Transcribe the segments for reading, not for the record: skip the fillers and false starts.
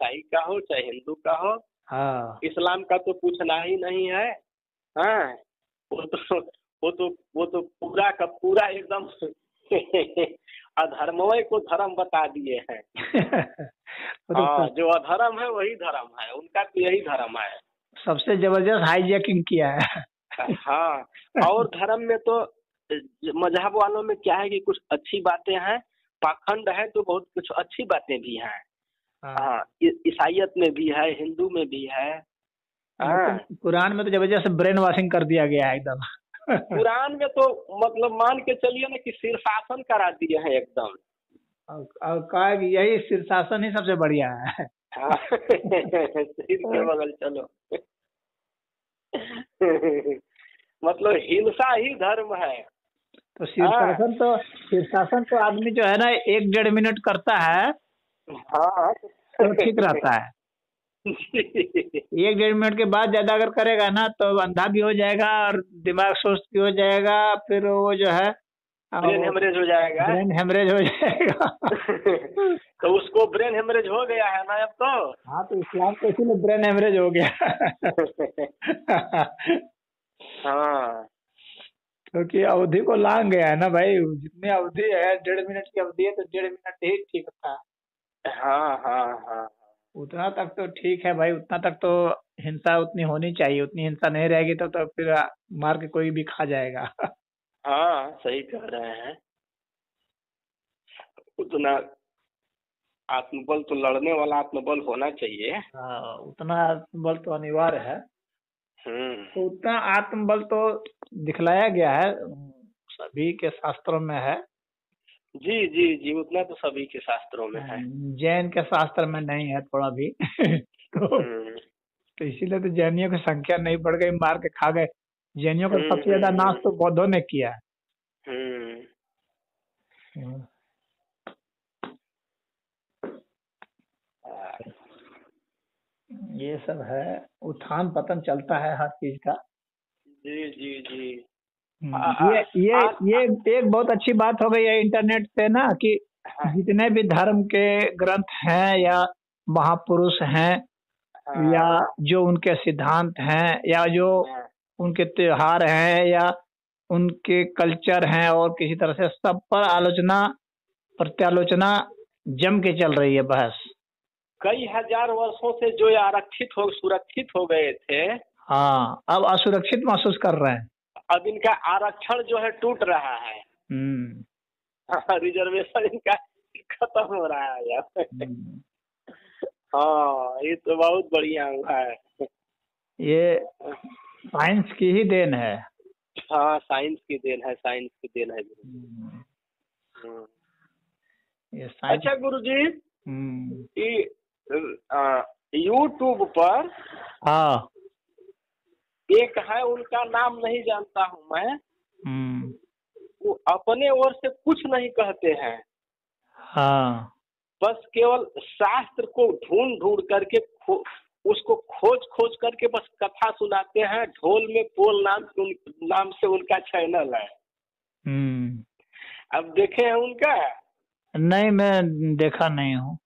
ईसाई का हो चाहे हिंदू का हो। हाँ इस्लाम का तो पूछना ही नहीं है। हाँ, वो तो वो तो पूरा का पूरा एकदम अधर्ममय को धर्म बता दिए हैं। वो तो हाँ, जो अधर्म है वही धर्म है, उनका तो यही धर्म है। सबसे जबरदस्त हाईजैकिंग किया है। हाँ, और धर्म में तो मजहब वालों में क्या है कि कुछ अच्छी बातें हैं, पाखंड है तो बहुत कुछ अच्छी बातें भी हैं। हाँ हाँ, ईसाइयत में भी है, हिंदू में भी है। हाँ, लेकिन कुरान में तो जबरदस्त ब्रेन वॉशिंग कर दिया गया है एकदम। कुरान में तो मतलब मान के चलिए ना कि शीर्षासन करा दिए हैं एकदम। और कहा कि यही शीर्षासन ही सबसे बढ़िया है। हाँ, सिर के बगल चलो। मतलब हिंसा ही धर्म है। तो हाँ शीर्षासन तो आदमी जो है ना 1-1.5 मिनट करता है हाँ। तो ठीक रहता है। 1-1.5 मिनट के बाद ज्यादा अगर करेगा ना तो अंधा भी हो जाएगा और दिमाग सुस्त भी हो जाएगा, फिर वो जो है ब्रेन हेमरेज हो जाएगा। ब्रेन हेमरेज हो जाएगा। तो उसको ब्रेन हेमरेज हो गया है ना अब तो। हाँ तो इस्लाम तो इसीलिए ब्रेन हेमरेज हो गया। हाँ, क्योंकि अवधि को लांग गया है ना भाई, जितनी अवधि है 1.5 मिनट की अवधि है तो 1.5 मिनट ही ठीक था। हाँ, हाँ, हाँ, उतना तक तो ठीक है भाई, उतना तक तो हिंसा उतनी होनी चाहिए, उतनी हिंसा नहीं रहेगी तो फिर मार के कोई भी खा जाएगा। हाँ, सही कह रहे हैं। उतना आत्मबल तो लड़ने वाला आत्मबल होना चाहिए। हाँ उतना आत्मबल तो अनिवार्य है। हम्म। तो उतना आत्मबल तो दिखलाया गया है, सभी के शास्त्रों में है। जी जी जी, उतना तो सभी के शास्त्रों में है। जैन के शास्त्र में नहीं है थोड़ा भी। हम्म, तो इसीलिए तो जैनियों की संख्या नहीं बढ़ गई, मार के खा गए। जैनियों का सबसे ज्यादा नाश हम्म, तो बौद्धों ने किया है। हम्म। हम्म। ये सब है, उत्थान पतन चलता है हर चीज का। जी जी जी। ये ये आज ये एक बहुत अच्छी बात हो गई है इंटरनेट से ना कि हाँ, जितने भी धर्म के ग्रंथ हैं या महापुरुष हैं या हाँ, जो उनके सिद्धांत हैं या जो हाँ, उनके त्योहार हैं या उनके कल्चर हैं और किसी तरह से सब पर आलोचना प्रत्यालोचना जम के चल रही है बहस। कई हजार वर्षों से जो आरक्षित हो सुरक्षित हो गए थे, हाँ अब असुरक्षित महसूस कर रहे हैं। अब इनका आरक्षण जो है टूट रहा है। हम्म। रिजर्वेशन इनका खत्म हो रहा है यार। हम्म। हाँ, ये तो बहुत बढ़िया हुआ है। ये साइंस की ही देन है। हाँ, साइंस की देन है, साइंस की देन है। हम्म। ये साइंस। अच्छा गुरुजी, हम्म। यूट्यूब पर हाँ। एक है, उनका नाम नहीं जानता हूँ मैं। हम्म। वो अपने ओर से कुछ नहीं कहते हैं, हाँ। बस केवल शास्त्र को ढूंढ ढूंढ करके उसको खोज खोज करके बस कथा सुनाते हैं। ढोल में पोल नाम से उनका चैनल है। हम्म। अब देखे हैं उनका? नहीं मैं देखा नहीं हूँ।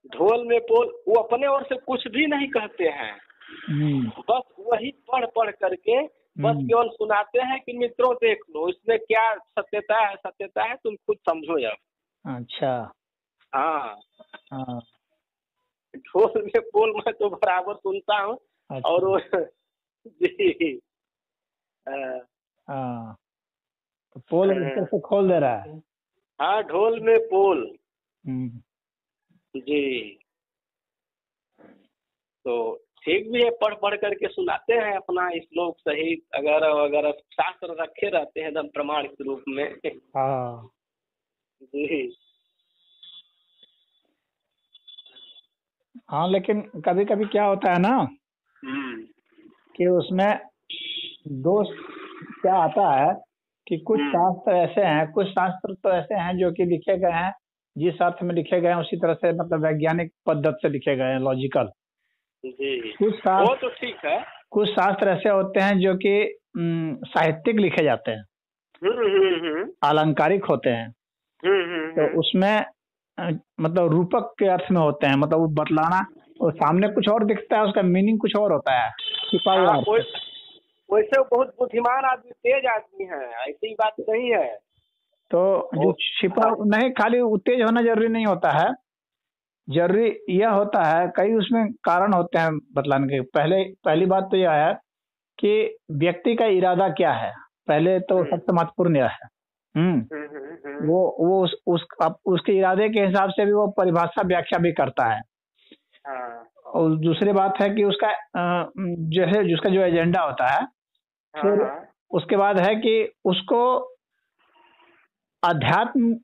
ढोल में पोल, वो अपने ओर से कुछ भी नहीं कहते हैं, बस वही पढ़ पढ़ करके बस केवल सुनाते हैं कि मित्रों देख लो इसमें क्या सत्यता है तुम खुद समझो यार। अच्छा। हाँ, हाँ। ढोल में पोल मैं तो बराबर सुनता हूँ। अच्छा। और वो जी, हाँ तो पोल ऊपर से खोल दे रहा है। हाँ, ढोल में पोल। हम्म। जी, तो ठीक भी है, पढ़ पढ़ करके सुनाते हैं अपना श्लोक सही, अगर अगर शास्त्र रखे रहते हैं एकदम प्रमाण के रूप में। हाँ। जी। हाँ लेकिन कभी कभी क्या होता है ना कि उसमें दोष क्या आता है कि कुछ शास्त्र ऐसे हैं, कुछ शास्त्र तो ऐसे हैं जो कि लिखे गए हैं जिस अर्थ में लिखे गए हैं उसी तरह से, मतलब वैज्ञानिक पद्धति से लिखे गए हैं, लॉजिकल। जी, कुछ वो शास्त्र तो ठीक है। कुछ शास्त्र ऐसे होते हैं जो कि साहित्यिक लिखे जाते हैं, अलंकारिक होते हैं। तो उसमें मतलब रूपक के अर्थ में होते हैं, मतलब वो बतलाना वो सामने कुछ और दिखता है, उसका मीनिंग कुछ और होता है, छिपा हुआ। वैसे वो बहुत बुद्धिमान आदमी, तेज आदमी है, ऐसी बात नहीं है। तो जो छिपा नहीं, खाली तेज होना जरूरी नहीं होता है, जरूरी यह होता है, कई उसमें कारण होते हैं बतलाने के। पहली बात तो यह है कि व्यक्ति का इरादा क्या है, पहले तो सबसे महत्वपूर्ण यह है। वो उसके इरादे के हिसाब से भी वो परिभाषा व्याख्या भी करता है। और दूसरी बात है कि उसका जैसे जिसका जो एजेंडा होता है, फिर उसके बाद है कि उसको अध्यात्म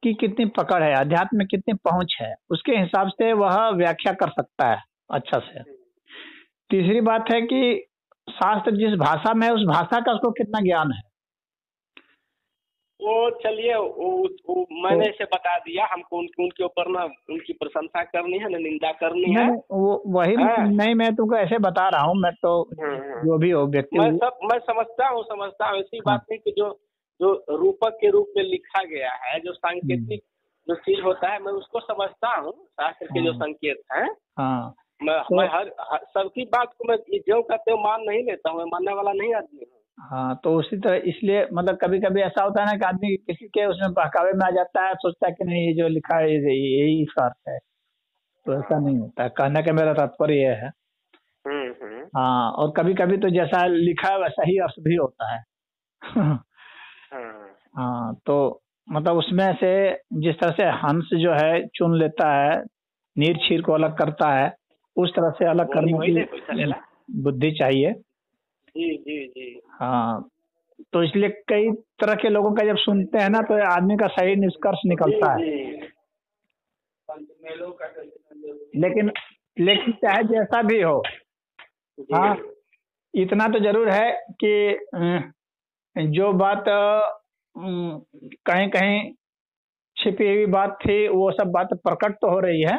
की कितनी पकड़ है, अध्यात्म में कितनी पहुंच है, उसके हिसाब से वह व्याख्या कर सकता है अच्छा से। तीसरी बात है कि शास्त्र जिस भाषा में है उस भाषा का उसको कितना ज्ञान है। वो चलिए मैंने इसे बता दिया, हमको उनके ऊपर ना उनकी प्रशंसा करनी है ना निंदा करनी है। वो वही नहीं, मैं तुमको ऐसे बता रहा हूँ, मैं तो जो भी हो व्यक्ति मैं समझता हूँ ऐसी बात नहीं कि जो रूपक के रूप में लिखा गया है, जो सांकेतिक जो चीज होता है, मैं उसको समझता हूँ, शास्त्र के जो संकेत हैं। मैं हर सबकी बात को मैं जो कहते हो मान नहीं लेता हूँ, मैं मानने वाला नहीं आदमी हूँ। हाँ, तो उसी तरह इसलिए मतलब कभी कभी ऐसा होता है ना कि आदमी किसी के उसमें बहकावे में आ जाता है, सोचता है कि नहीं ये जो लिखा है यही इसका अर्थ है, तो ऐसा नहीं होता है। कहने का मेरा तात्पर्य यह है। हाँ, और कभी कभी तो जैसा लिखा है वैसा ही अर्थ भी होता है। हाँ, तो मतलब उसमें से जिस तरह से हंस जो है चुन लेता है, नीर छीर को अलग करता है, उस तरह से अलग करने की बुद्धि चाहिए। जी। हाँ, तो इसलिए कई तरह के लोगों का जब सुनते हैं ना तो आदमी का सही निष्कर्ष निकलता है। लेकिन चाहे जैसा भी हो, हाँ, इतना तो जरूर है कि जो बात कहीं कहीं छिपी हुई बात थी, वो सब बातें प्रकट तो हो रही है।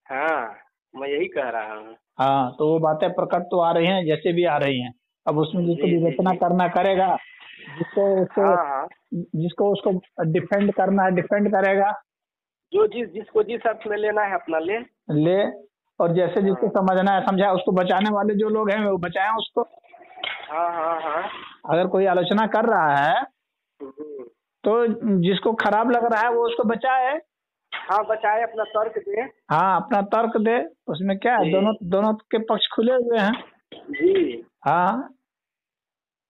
हाँ, मैं यही कह रहा हूँ। हाँ, तो वो बातें प्रकट तो आ रही हैं, जैसे भी आ रही हैं। अब उसमें जिसको विवेचना करना करेगा, जिसको उसको डिफेंड करना है डिफेंड करेगा, जो जिसको जिस अर्थ में लेना है अपना ले, और जैसे जिसको समझना है समझा। उसको बचाने वाले जो लोग हैं वो बचाएं उसको। हाँ। अगर कोई आलोचना कर रहा है तो जिसको खराब लग रहा है वो उसको बचाए। हाँ, बचाए, अपना तर्क दे। हाँ, अपना तर्क दे, उसमें क्या है, दोनों के पक्ष खुले हुए हैं जी। हाँ,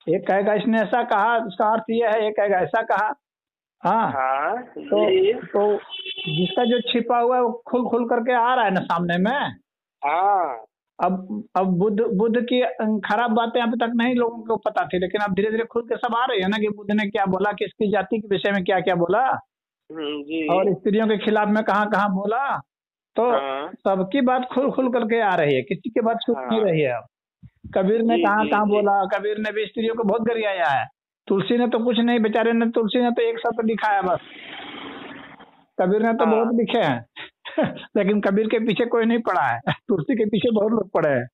एक कहेगा इसने ऐसा कहा, उसका अर्थ ये है, एक कहेगा ऐसा कहा। हाँ, तो जिसका जो छिपा हुआ है वो खुल करके आ रहा है ना सामने में। हाँ, अब बुद्ध की खराब बातें अभी तक नहीं लोगों को पता थी, लेकिन अब धीरे धीरे खुल के सब आ रही है ना कि बुद्ध ने क्या बोला, किसकी जाति के विषय में क्या क्या बोला, जी। और स्त्रियों के खिलाफ में कहाँ बोला। तो सबकी बात खुल करके आ रही है, किसी की बात छूट नहीं रही है। अब कबीर ने कहाँ बोला, कबीर ने भी स्त्रियों को बहुत गरियाया है। तुलसी ने तो कुछ नहीं, बेचारे ने, तुलसी ने तो एक शब्द लिखा है बस। कबीर ने तो बहुत लिखे हैं लेकिन कबीर के पीछे कोई नहीं पड़ा है, तुलसी के पीछे बहुत लोग पड़े हैं।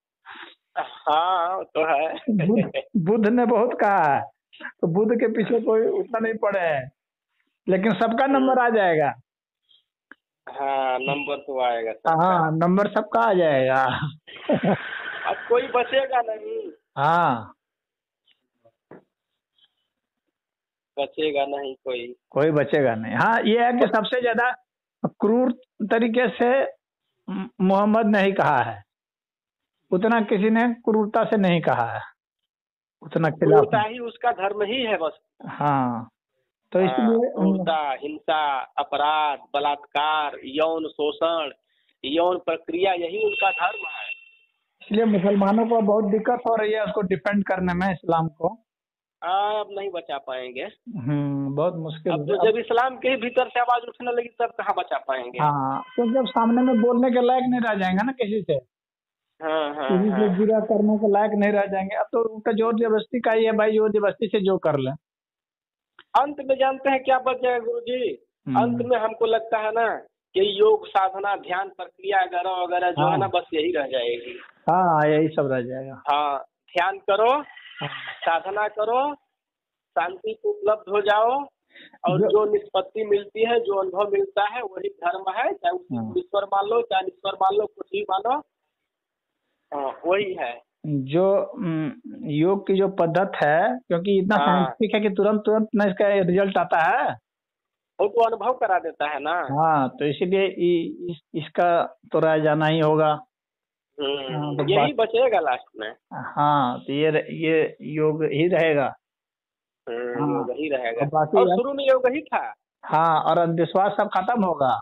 हाँ, तो है बुद्ध ने बहुत कहा है, तो बुद्ध के पीछे कोई उतना नहीं पड़े हैं, लेकिन सबका नंबर आ जाएगा। हाँ, नंबर तो आएगा। हाँ, नंबर सबका आ जाएगा अब कोई बचेगा नहीं। हाँ, बचेगा नहीं, कोई बचेगा नहीं। हाँ, ये है कि सबसे ज्यादा क्रूर तरीके से मोहम्मद ने ही कहा है, उतना किसी ने क्रूरता से नहीं कहा है, उतना खिलाफ ही उसका धर्म ही है बस। हाँ, तो इसलिए क्रूरता, हिंसा, अपराध, बलात्कार, यौन शोषण, यौन प्रक्रिया, यही उनका धर्म है। इसलिए मुसलमानों को बहुत दिक्कत हो रही है उसको डिफेंड करने में, इस्लाम को। अब नहीं बचा पाएंगे। बहुत मुश्किल। अब तो जब इस्लाम के भीतर से आवाज उठने लगी तब कहाँ बचा पाएंगे। हाँ, तो जब सामने में बोलने के लायक नहीं रह जाएंगे ना किसी से, किसी से बुरा करने के लायक नहीं रह जाएंगे। अब तो उनका जोर जबरदस्ती का ही है भाई, जोर जबरदस्ती से जो कर ले। अंत में जानते हैं क्या बच जाएगा गुरुजी? अंत में हमको लगता है ना कि योग साधना, ध्यान प्रक्रिया वगैरह जो है ना, बस यही रह जाएगी। हाँ, यही सब रह जाएगा। हाँ, ध्यान करो, साधना करो, शांति को उपलब्ध हो जाओ, और जो निष्पत्ति मिलती है, जो अनुभव मिलता है वही धर्म है। चाहे उसको ईश्वर मान लो, चाहे ईश्वर मान लो, कुछ भी मानो, वही है जो योग की जो पद्धत है, क्योंकि इतना साइंटिफिक है कि तुरंत तुरंत ना इसका रिजल्ट आता है, वो तो अनुभव करा देता है ना। हाँ, तो इसीलिए इसका तो राय जाना ही होगा। यही बचेगा लास्ट में। हाँ, तो ये योग ही रहेगा। योग ही रहेगा। बाकी और शुरू में योग ही था। हाँ, और अंधविश्वास सब खत्म होगा।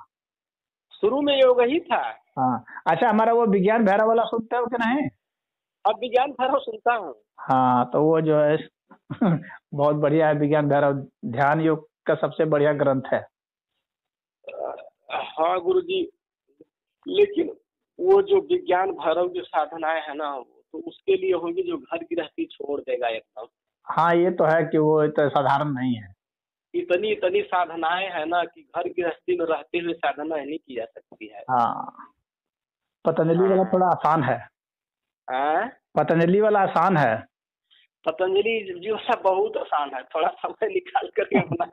शुरू में योग ही था। हाँ, अच्छा, हमारा वो विज्ञान भैरव वाला सुनते हो कि नहीं? अब विज्ञान भैरव सुनता हूँ। हाँ, तो वो जो है बहुत बढ़िया है विज्ञान भैरव, ध्यान योग का सबसे बढ़िया ग्रंथ है। हाँ गुरुजी, लेकिन वो जो विज्ञान भैरव जो साधनाएं है ना, तो उसके लिए होगी जो घर गृहस्थी छोड़ देगा एकदम। हाँ, ये तो है कि वो तो साधारण नहीं है। इतनी इतनी साधनाएं है ना कि घर गृहस्थी में रहते हुए साधना नहीं की जा सकती है। हाँ, पतंजलि वाला थोड़ा आसान है। पतंजलि वाला आसान है। पतंजलि जी वाला बहुत आसान है, थोड़ा समय निकाल करके अपना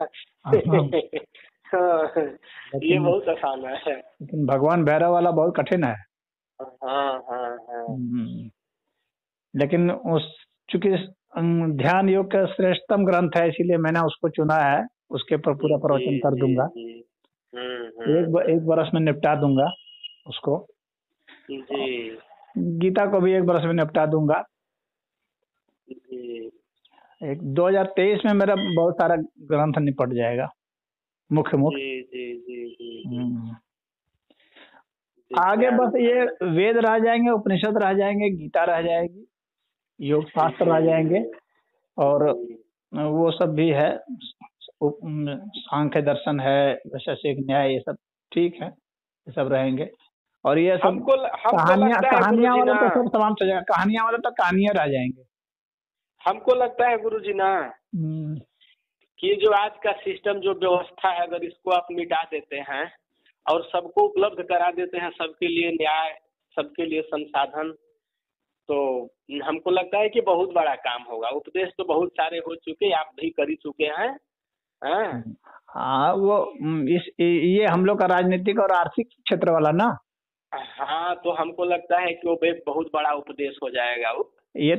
ये बहुत आसान है। लेकिन भगवान भैरव वाला बहुत कठिन है। हाँ। लेकिन उस चूंकि ध्यान योग का श्रेष्ठतम ग्रंथ है, इसीलिए मैंने उसको चुना है। उसके पर पूरा प्रवचन कर दूंगा। एक बरस में निपटा दूंगा उसको। गीता को भी एक बरस में निपटा दूंगा। 2023 में मेरा बहुत सारा ग्रंथ निपट जाएगा, मुख्य। आगे बस ये वेद रह जाएंगे, उपनिषद रह जाएंगे, गीता रह जाएगी, योग शास्त्र रह जाएंगे, और वो सब भी है, सांख्य दर्शन है, वैशेषिक न्याय, ये सब ठीक है, ये सब रहेंगे। और ये सब कहानियां वाला तो सब समाप्त हो जाएगा। कहानियां वाला तो कहानियां रह जाएंगे। हमको लगता है गुरुजी ना कि जो आज का सिस्टम, जो व्यवस्था है, अगर इसको आप मिटा देते हैं और सबको उपलब्ध करा देते हैं, सबके लिए न्याय, सबके लिए संसाधन, तो हमको लगता है कि बहुत बड़ा काम होगा। उपदेश तो बहुत सारे हो चुके, आप भी कर ही चुके हैं। हाँ, वो ये हम लोग का राजनीतिक और आर्थिक क्षेत्र वाला ना। हाँ, तो हमको लगता है कि वो बहुत बड़ा उपदेश हो जाएगा। ये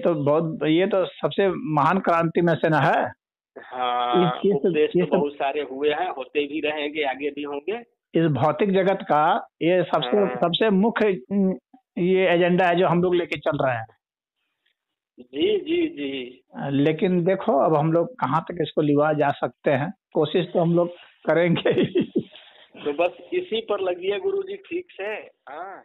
तो सबसे महान क्रांति में से न है। हाँ, उपदेश तो बहुत सारे हुए हैं, होते भी रहेंगे, आगे भी होंगे। इस भौतिक जगत का ये सबसे मुख्य ये एजेंडा है जो हम लोग लेके चल रहे हैं। जी। लेकिन देखो, अब हम लोग कहाँ तक इसको लिवा जा सकते हैं, कोशिश तो हम लोग करेंगे ही। तो बस इसी पर लगिए गुरुजी, ठीक से। हाँ।